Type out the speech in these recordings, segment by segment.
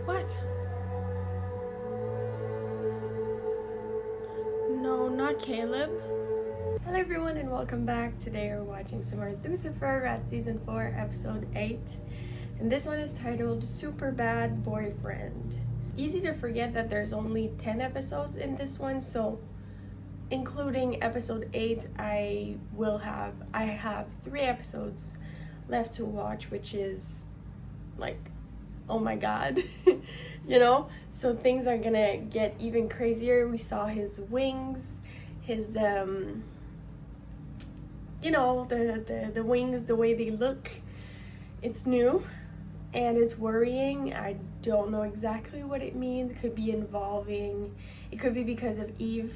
What? No, not Caleb. Hello everyone and welcome back. Today we're watching some more Lucifer at season 4 episode 8, and this one is titled Super Bad Boyfriend. Easy to forget that there's only 10 episodes in this one, so including episode 8 I have 3 episodes left to watch, which is like, oh my god. You know, so things are gonna get even crazier. We saw his wings, his you know, the wings, the way they look. It's new and it's worrying. I don't know exactly what it means. It could be involving, it could be because of Eve,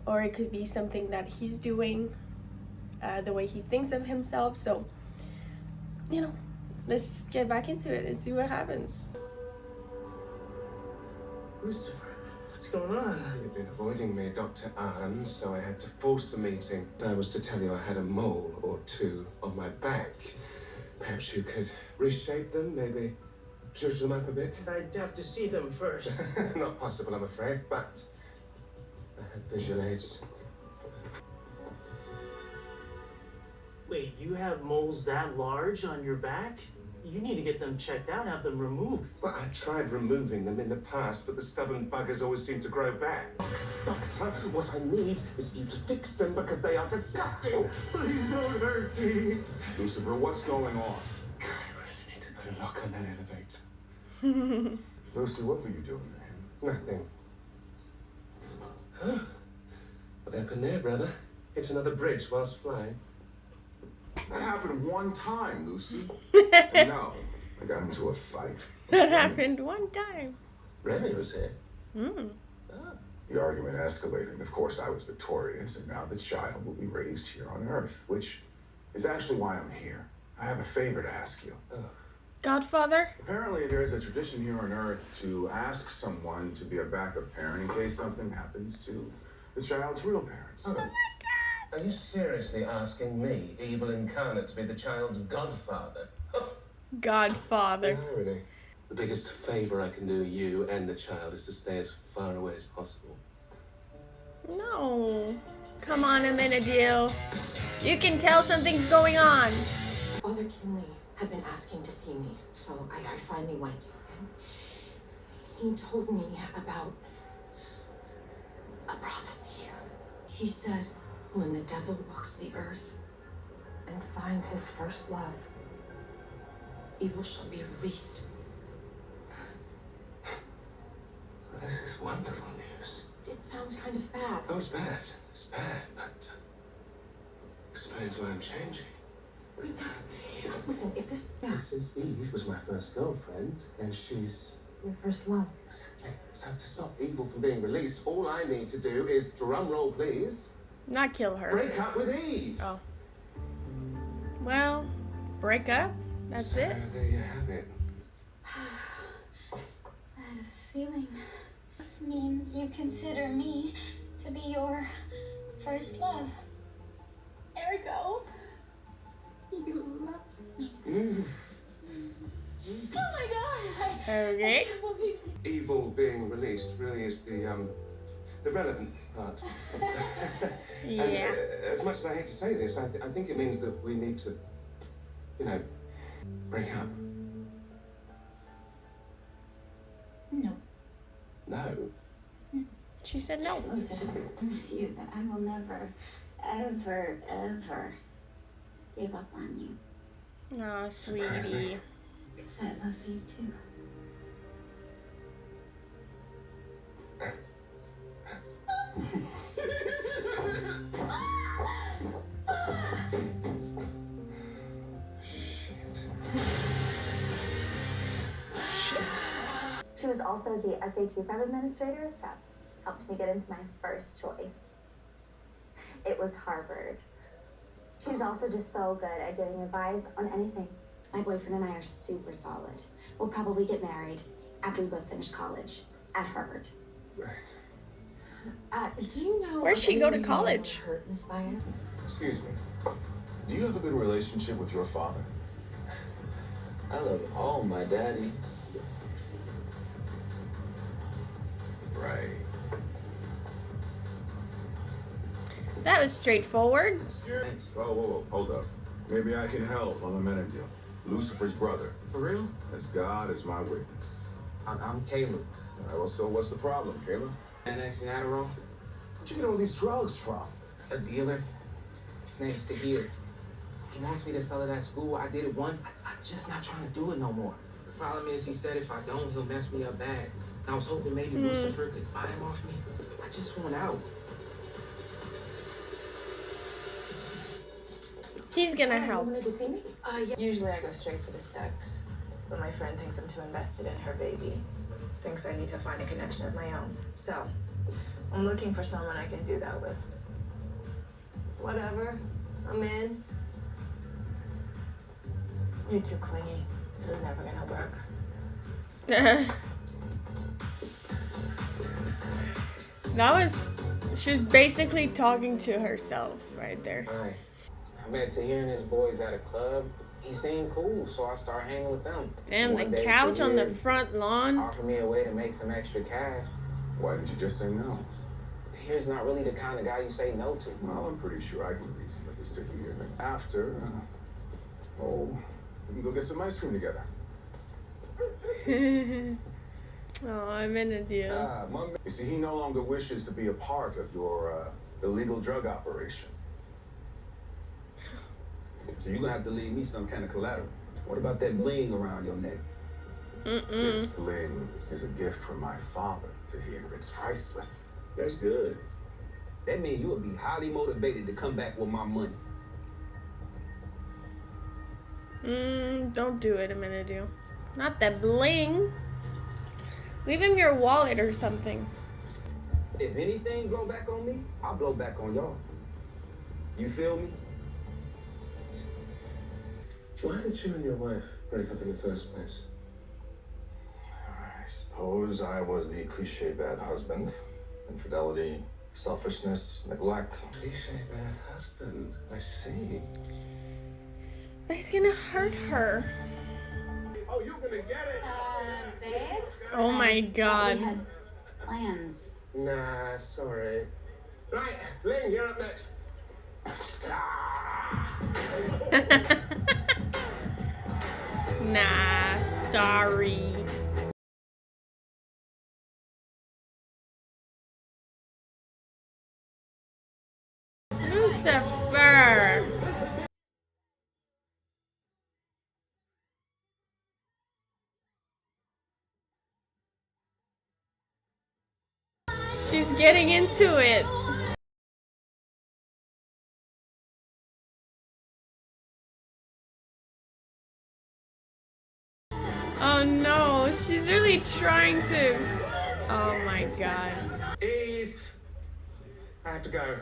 or it could be something that he's doing, the way he thinks of himself. So, you know, let's just get back into it and see what happens. Lucifer, what's going on? You've been avoiding me, Dr. Arn, so I had to force the meeting. I was to tell you I had a mole or two on my back. Perhaps you could reshape them, maybe zhuzh them up a bit? I'd have to see them first. Not possible, I'm afraid, but I have visual aids. Wait, you have moles that large on your back? You need to get them checked out, have them removed. Well, I tried removing them in the past, but the stubborn buggers always seem to grow back. Doctor, what I need is for you to fix them because they are disgusting. Please don't hurt me. Lucifer, what's going on? I really need to put a lock on that elevator. Lucy, what were you doing to him? Nothing. Huh? What happened there, brother? Hit another bridge whilst flying. That happened one time, Lucy. And no, I got into a fight. That happened one time. Remy was here. The argument escalated, and of course I was victorious, and now the child will be raised here on Earth, which is actually why I'm here. I have a favor to ask you. Godfather? Apparently there is a tradition here on Earth to ask someone to be a backup parent in case something happens to the child's real parents. Oh. Are you seriously asking me, evil incarnate, to be the child's godfather? Godfather. Irony. The biggest favor I can do you and the child is to stay as far away as possible. No. Come on, Amenadiel. You can tell something's going on. Father Kinley had been asking to see me, so I finally went. And he told me about a prophecy. He said, when the devil walks the earth and finds his first love, evil shall be released. Well, this is wonderful news. It sounds kind of bad. Oh, it's bad. It's bad, but explains why I'm changing. Listen, if this... Since Eve was my first girlfriend, and she's... your first love. Exactly. So to stop evil from being released, all I need to do is, drum roll please, Not kill her. break up with Eve. Oh. Well, break up? That's So it? there you have it. I had a feeling. It means you consider me to be your first love. Ergo, you love me. Oh my god! Okay. I can't believe it. Evil being released really is the relevant part. And, Yeah. as much as I hate to say this, I think it means that we need to, you know, break up. No. No. She said no. Lucifer, I promise you that I will never, ever, ever give up on you. Oh, sweetie. Because I love you too. She was also the SAT prep administrator, so helped me get into my first choice. It was Harvard. She's also just so good at giving advice on anything. My boyfriend and I are super solid. We'll probably get married after we both finish college at Harvard. Right. Do you know... Where'd she go to anyone college? hurt Miss Vaya? Excuse me. Do you have a good relationship with your father? I love all my daddies. Right. That was straightforward. Thanks. Whoa, hold up. Maybe I can help. I'm a Menendil, Lucifer's brother. For real? As God is my witness. I'm Caleb. All right, well, so what's the problem, Caleb? Xanax and Adderall. Where'd you get all these drugs from? A dealer. Snakes to here. He wants me to sell it at school. I did it once. I'm just not trying to do it no more. The problem is, he said if I don't, he'll mess me up bad. I was hoping maybe Lucifer could buy him off me. I just want out. He's gonna You help. wanted to see me? Yeah. Usually I go straight for the sex, but my friend thinks I'm too invested in her baby. Thinks I need to find a connection of my own. So, I'm looking for someone I can do that with. Whatever. I'm in. You're too clingy. This is never gonna work. She was basically talking to herself right there. Hi. I met Tahir and his boys at a club. He seemed cool, so I started hanging with them. Damn, One the day, couch on the Tahir front lawn. offered me a way to make some extra cash. Why didn't you just say no? Tahir's not really the kind of guy you say no to. Well, I'm pretty sure I can reason with this to here. After, we can go get some ice cream together. Oh, I'm in a deal. You see, he no longer wishes to be a part of your illegal drug operation. So you're gonna have to leave me some kind of collateral. What about that bling around your neck? This bling is a gift from my father to hear. It's priceless. That's good. That means you will be highly motivated to come back with my money. Don't do it, Amenadiel. Not that bling. Leave him your wallet or something. If anything blow back on me, I'll blow back on y'all. You feel me? Why did you and your wife break up in the first place? I suppose I was the cliche bad husband. Infidelity, selfishness, neglect. Cliche bad husband. I see. But he's gonna hurt her. Oh, you're gonna get it! Babe? Oh my We god. had plans. Nah, sorry. Right, Ling, you're up next. Nah, sorry. Lucifer. She's getting into it. Oh no, she's really trying to. Oh my god. Eve! I have to go.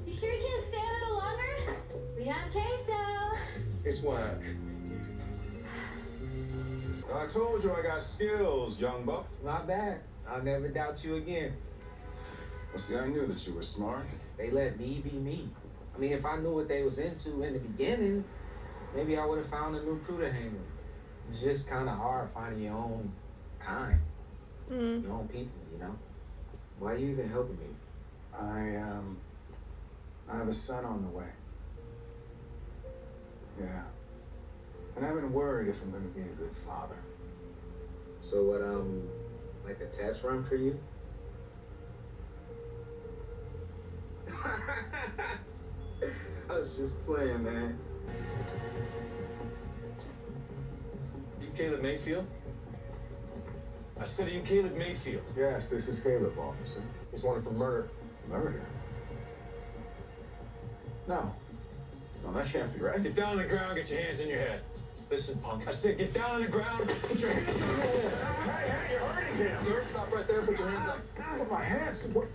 You sure you can't stay a little longer? We have queso. It's work. I told you I got skills, young buck. Not bad. I'll never doubt you again. Well, see, I knew that you were smart. They let me be me. I mean, if I knew what they was into in the beginning, maybe I would have found a new crew to hang with. It's just kind of hard finding your own kind, your own people, you know? Why are you even helping me? I have a son on the way. Yeah. And I've been worried if I'm gonna be a good father. So what, like a test run for you? I was just playing, man. You Caleb Mayfield? I said, are you Caleb Mayfield? Yes, this is Caleb, officer. He's wanted for murder. Murder? No. No, that can't be right. Get down on the ground, get your hands in your head. Listen, punk. I said, get down on the ground, put your hands in your head. Hey, you're hurting him. Sir, stop right there, put your hands up. Put my hands. What?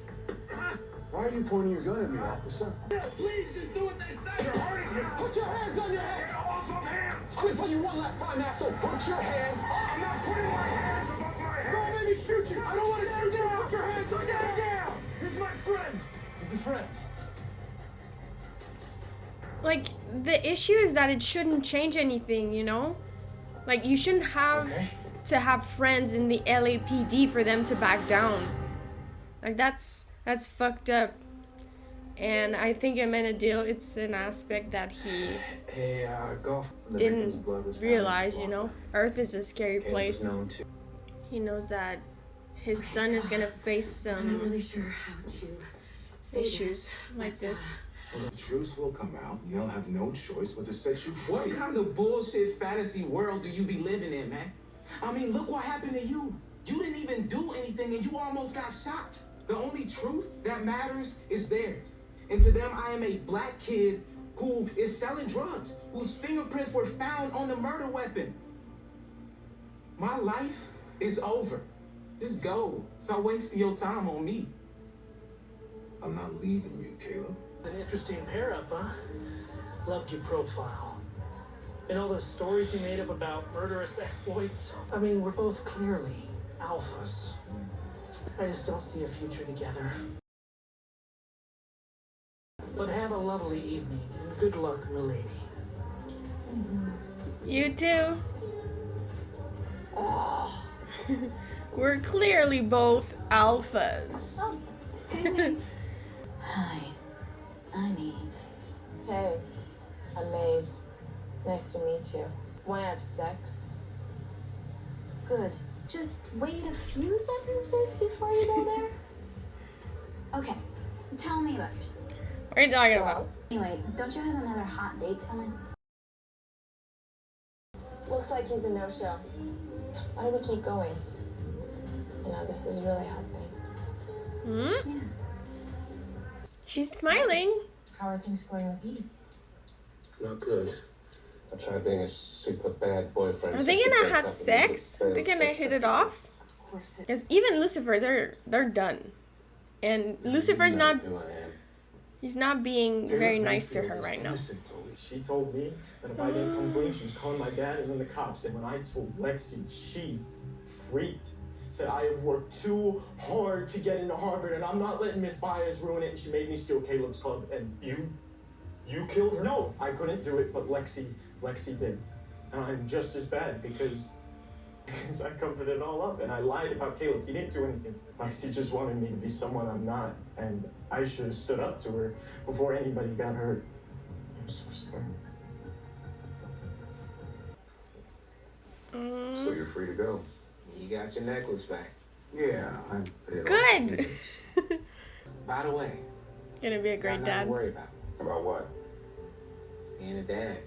Why are you pointing your gun at me, officer? Please, just do what they say. You're hurting him. Put your hands on your head. Get off of him. I'm gonna tell you one last time, asshole. Put your hands. I'm not putting my hands above my head. Don't let me shoot you. I don't want to shoot you. Put your hands on your head. down. He's my friend. He's a friend. Like, the issue is that it shouldn't change anything, you know? Like, you shouldn't have to have friends in the LAPD for them to back down. Like that's fucked up. And I think in Men of Deal, it's an aspect that he didn't realize, you know. Earth is a scary place. He knows that his son is gonna face I'm not some really sure how to say issues like this. Well, the truth will come out. You'll have no choice but to set you free. What kind of bullshit fantasy world do you be living in, man? I mean, look what happened to you. You didn't even do anything and you almost got shot. The only truth that matters is theirs. And to them, I am a black kid who is selling drugs, whose fingerprints were found on the murder weapon. My life is over. Just go. Stop wasting your time on me. I'm not leaving you, Caleb. An interesting pair up, huh? Loved your profile. And all those stories you made up about murderous exploits. I mean, we're both clearly alphas. I just don't see a future together. But have a lovely evening, and good luck, milady. You too. We're clearly both alphas. Hi, I'm Eve. Hey, I'm Maze. Nice to meet you. Wanna have sex? Good. Just wait a few sentences before you go there. Okay, tell me about yourself. What are you talking about? Anyway, don't you have another hot date coming? Looks like he's a no-show. Why don't we keep going? You know, this is really helping. Hmm? Yeah. She's smiling. How are things going with Eve? Not good. I tried being a super bad boyfriend. Are they gonna have sex? Are they gonna hit it off? Of course it. Because even Lucifer, they're done. And Lucifer's not, Who I am. he's not being very nice to her right now. She told me that if I didn't come clean, she was calling my dad and then the cops. And when I told Lexi, she freaked. Said I have worked too hard to get into Harvard and I'm not letting Miss Baez ruin it. And she made me steal Caleb's club. And you killed her? No, I couldn't do it, but Lexi did. And I'm just as bad because I covered it all up and I lied about Caleb. He didn't do anything. Lexi just wanted me to be someone I'm not. And I should have stood up to her before anybody got hurt. I'm so sorry. So you're free to go. You got your necklace back. Yeah, I'm paid off. Good. By the way, Gonna be a got great nothing dad. to worry about. About what? Being a dad,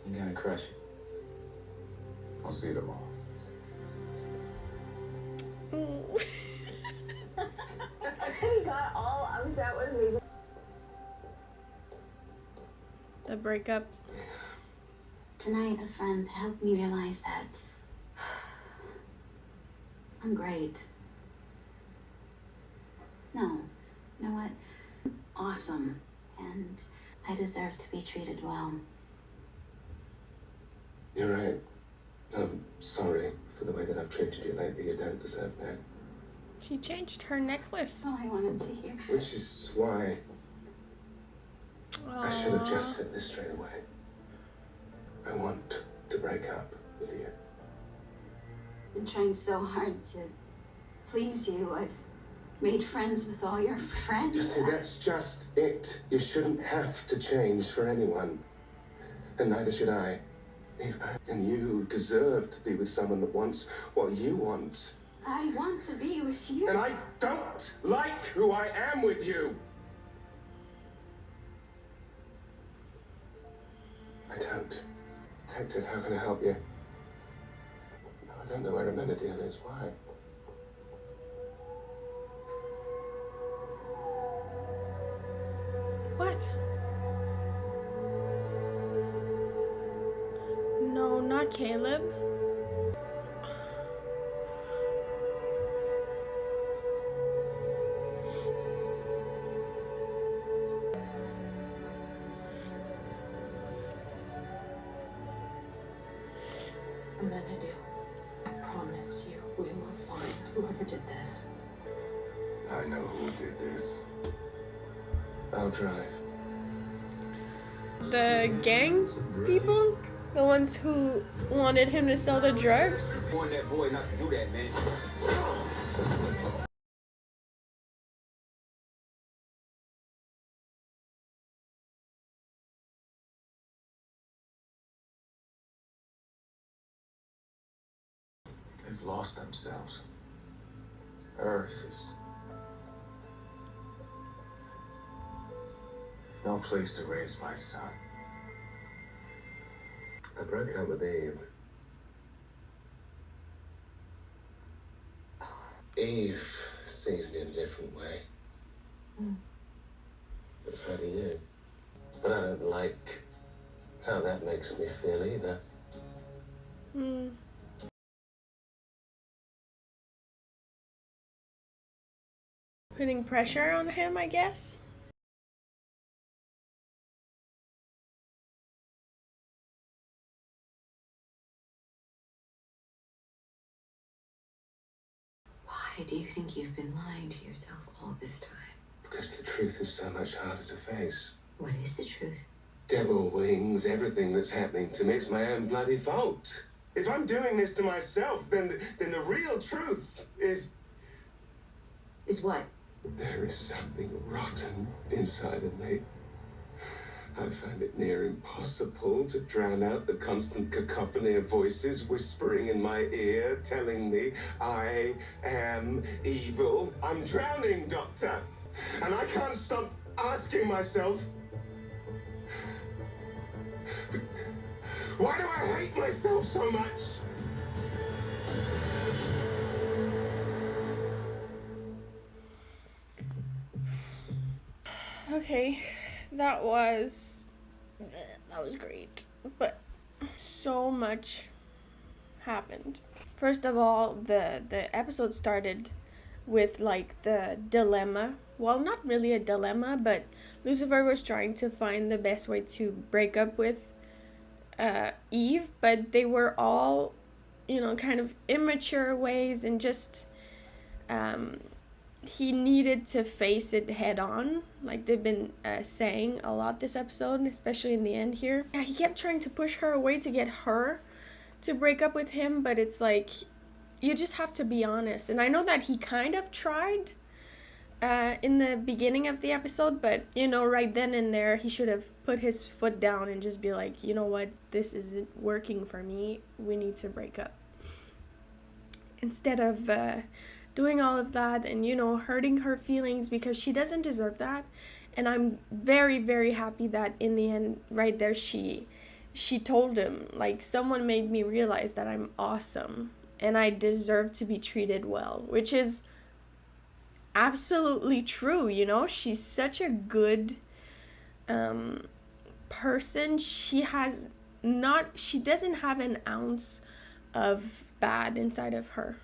you gonna crush it. I'll see you tomorrow. He got all upset with me. The breakup. Tonight, a friend helped me realize that I'm great. No, you know what? Awesome. And I deserve to be treated well. You're right. I'm sorry for the way that I've treated you lately. You don't deserve that. She changed her necklace. All I wanted to hear. Which is why I should have just said this straight away. I want to break up with you. Been trying so hard to please you. I've made friends with all your friends. You see, that's just it. You shouldn't have to change for anyone. And neither should I. And you deserve to be with someone that wants what you want. I want to be with you. And I don't like who I am with you. I don't. Detective, how can I help you? I don't know where a Menadiel is. Why? What? No, not Caleb. Amenadu, I promise you, we will find whoever did this. I know who did this. I'll drive. The gang people? The ones who wanted him to sell the drugs? Warn that boy not to do that, man. They've lost themselves. Earth is no place to raise my son. I broke up with Eve. Eve sees me in a different way. But so do you. But I don't like how that makes me feel either. Putting pressure on him, I guess. Why do you think you've been lying to yourself all this time? Because the truth is so much harder to face. What is the truth? Devil wings, everything that's happening to me, it's my own bloody fault. If I'm doing this to myself, then the real truth is... Is what? There is something rotten inside of me. I find it near impossible to drown out the constant cacophony of voices whispering in my ear, telling me I am evil. I'm drowning, Doctor. And I can't stop asking myself, why do I hate myself so much? Okay, that was great, but so much happened. First of all, the episode started with like the dilemma. Well, not really a dilemma, but Lucifer was trying to find the best way to break up with Eve, but they were all, kind of immature ways, and just he needed to face it head on, like they've been saying a lot this episode, especially in the end here. Yeah, he kept trying to push her away to get her to break up with him, but it's like, you just have to be honest. And I know that he kind of tried in the beginning of the episode, but right then and there he should have put his foot down and just be like, you know what, this isn't working for me, we need to break up, instead of doing all of that and hurting her feelings, because she doesn't deserve that. And I'm very, very happy that in the end right there she told him, like, someone made me realize that I'm awesome and I deserve to be treated well, which is absolutely true. She's such a good person. She doesn't have an ounce of bad inside of her.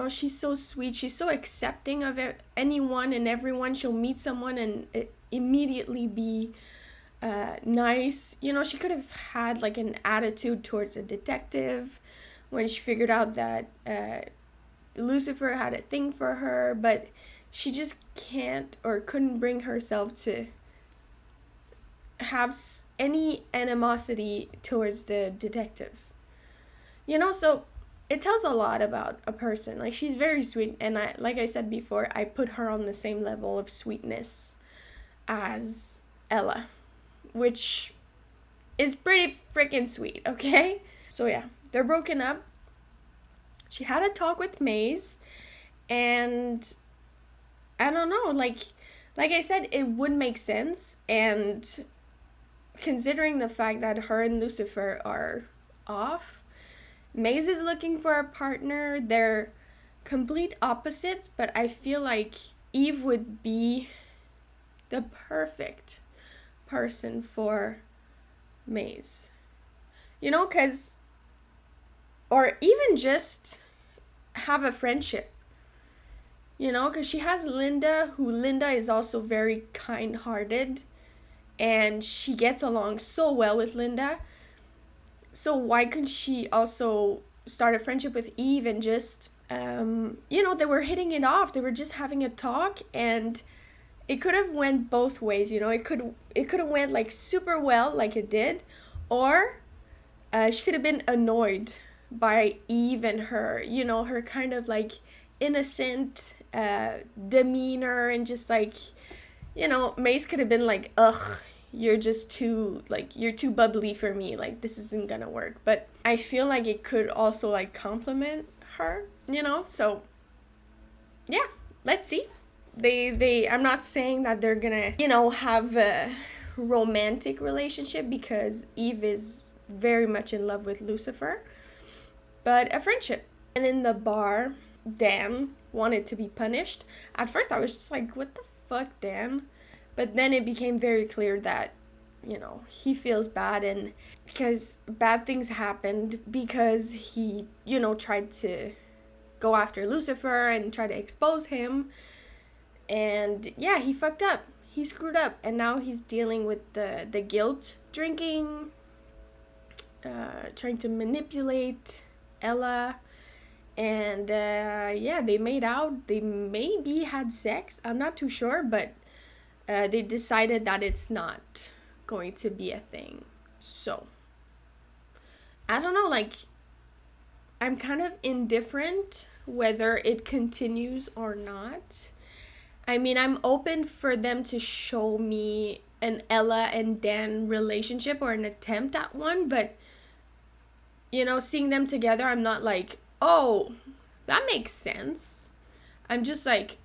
She's so sweet. She's so accepting of anyone and everyone. She'll meet someone and immediately be nice. She could have had like an attitude towards a detective when she figured out that Lucifer had a thing for her, but she just can't or couldn't bring herself to have any animosity towards the detective. So it tells a lot about a person. Like, she's very sweet, and like I said before, I put her on the same level of sweetness as Ella, which is pretty freaking sweet, okay? So yeah, they're broken up. She had a talk with Maze, and I don't know, like I said, it would make sense, and considering the fact that her and Lucifer are off, Maze is looking for a partner. They're complete opposites, but I feel like Eve would be the perfect person for Maze. Because, or even just have a friendship. Because she has Linda, Linda is also very kind-hearted, and she gets along so well with Linda. So why couldn't she also start a friendship with Eve and just, they were hitting it off. They were just having a talk, and it could have went both ways. It could have went like super well, like it did, or She could have been annoyed by Eve and her, you know, her kind of like innocent demeanor, and just like, you know, Mace could have been like, ugh, you're just too, like, you're too bubbly for me, like, this isn't gonna work. But I feel like it could also like compliment her, you know. So yeah, let's see. I'm not saying that they're gonna, you know, have a romantic relationship, because Eve is very much in love with Lucifer, but a friendship. And in the bar, Dan wanted to be punished. At first I was just like, what the fuck, Dan? But then it became very clear that, you know, he feels bad, and because bad things happened because he, you know, tried to go after Lucifer and try to expose him. And yeah, he fucked up. He screwed up, and now he's dealing with the guilt, drinking, trying to manipulate Ella. And yeah, they made out. They maybe had sex. I'm not too sure, but they decided that it's not going to be a thing. So I don't know, like, I'm kind of indifferent whether it continues or not. I mean, I'm open for them to show me an Ella and Dan relationship, or an attempt at one, but, you know, seeing them together, I'm not like, oh, that makes sense. I'm just like,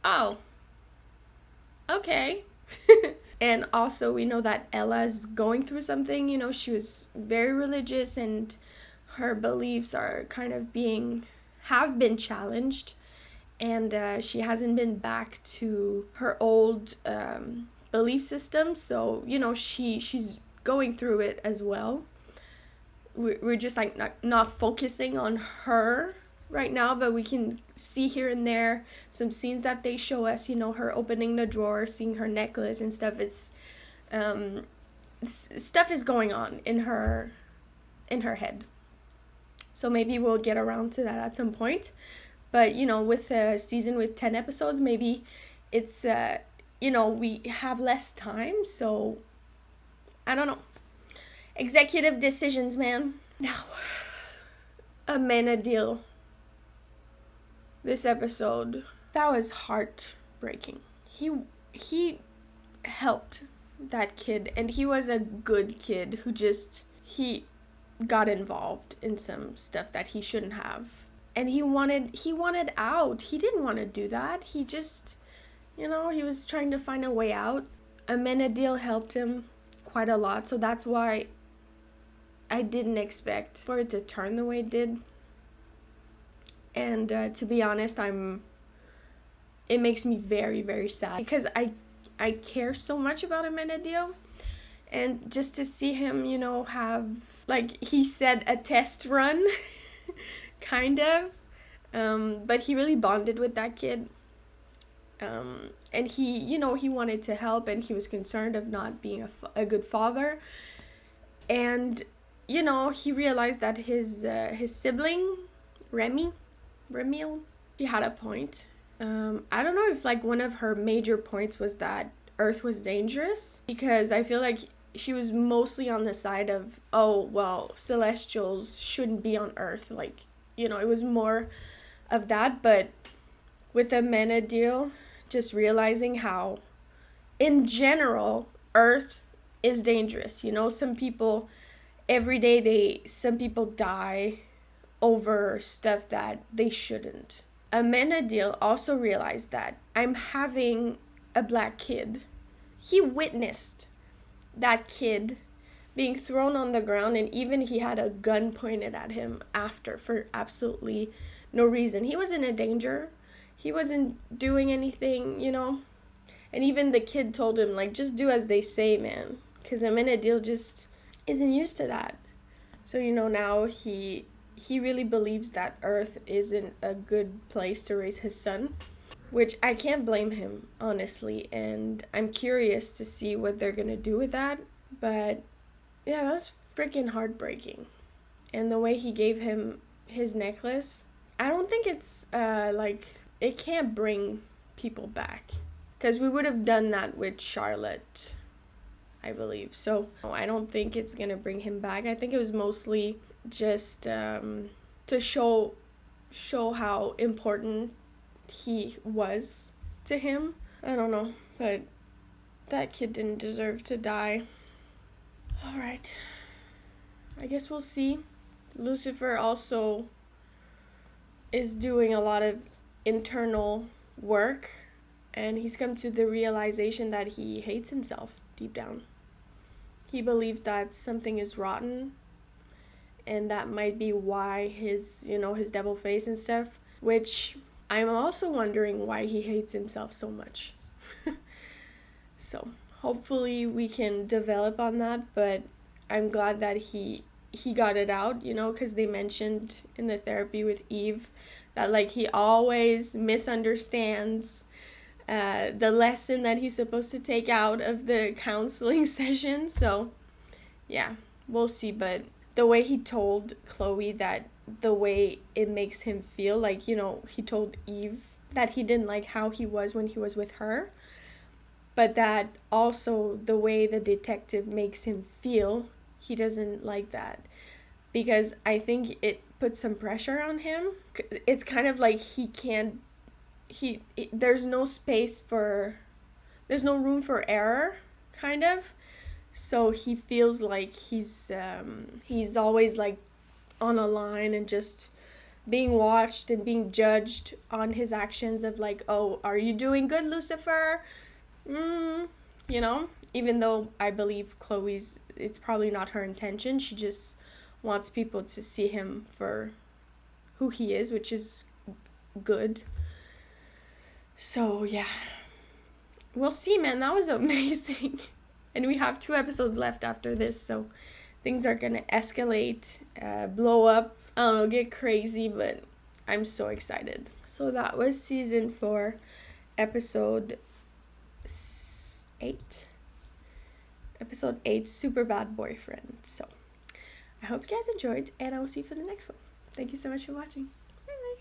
oh, okay. And also, we know that Ella's going through something. You know, she was very religious, and her beliefs are kind of have been challenged. And she hasn't been back to her old belief system. So, you know, she's going through it as well. We're just like not focusing on her right now, but we can see here and there some scenes that they show us, you know, her opening the drawer, seeing her necklace and stuff. It's stuff is going on in her head. So maybe we'll get around to that at some point. But, you know, with a season with 10 episodes, maybe it's, you know, we have less time. So, I don't know. Executive decisions, man. Now, Amenadiel. This episode, that was heartbreaking. He helped that kid, and he was a good kid who just, he got involved in some stuff that he shouldn't have. And he wanted out. He didn't want to do that. He just, you know, he was trying to find a way out. Amenadiel helped him quite a lot. So that's why I didn't expect for it to turn the way it did. And to be honest, it makes me very, very sad. Because I care so much about Amenadiel. And just to see him, you know, have, like he said, a test run. Kind of, but he really bonded with that kid, and he, you know, he wanted to help, and he was concerned of not being a good father, and, you know, he realized that his sibling, Remiel, she had a point. I don't know if, like, one of her major points was that Earth was dangerous, because I feel like she was mostly on the side of, oh, well, Celestials shouldn't be on Earth, like, you know, it was more of that. But with the Amenadiel, just realizing how, in general, Earth is dangerous. You know, some people, every day, some people die over stuff that they shouldn't. Amenadiel also realized that I'm having a black kid. He witnessed that kid being thrown on the ground, and even he had a gun pointed at him after for absolutely no reason. He wasn't in danger. He wasn't doing anything, you know. And even the kid told him, like, just do as they say, man. Because Amenadiel just isn't used to that. So, you know, now he really believes that Earth isn't a good place to raise his son. Which I can't blame him, honestly. And I'm curious to see what they're going to do with that. But yeah, that was freaking heartbreaking. And the way he gave him his necklace, I don't think it's, like, it can't bring people back. Because we would have done that with Charlotte I believe. So I don't think it's gonna bring him back. I think it was mostly just to show how important he was to him. I don't know, but that kid didn't deserve to die. All right, I guess we'll see. Lucifer also is doing a lot of internal work, and he's come to the realization that he hates himself deep down. He believes that something is rotten, and that might be why his devil face and stuff, which I'm also wondering why he hates himself so much. So hopefully we can develop on that, but I'm glad that he got it out, because they mentioned in the therapy with Eve that like he always misunderstands the lesson that he's supposed to take out of the counseling session. So yeah, we'll see. But the way he told Chloe that the way it makes him feel, like, he told Eve that he didn't like how he was when he was with her, but that also the way the detective makes him feel, he doesn't like that, because I think it puts some pressure on him. It's kind of like there's no room for error, kind of. So he feels like he's always like on a line and just being watched and being judged on his actions of like, oh, are you doing good, Lucifer? Even though I believe it's probably not her intention. She just wants people to see him for who he is, which is good. So yeah, we'll see, man. That was amazing. And we have 2 episodes left after this, so things are gonna escalate, blow up, I don't know, get crazy, but I'm so excited. So that was season 4, episode 8. Episode 8, Super Bad Boyfriend. So I hope you guys enjoyed, and I will see you for the next one. Thank you so much for watching.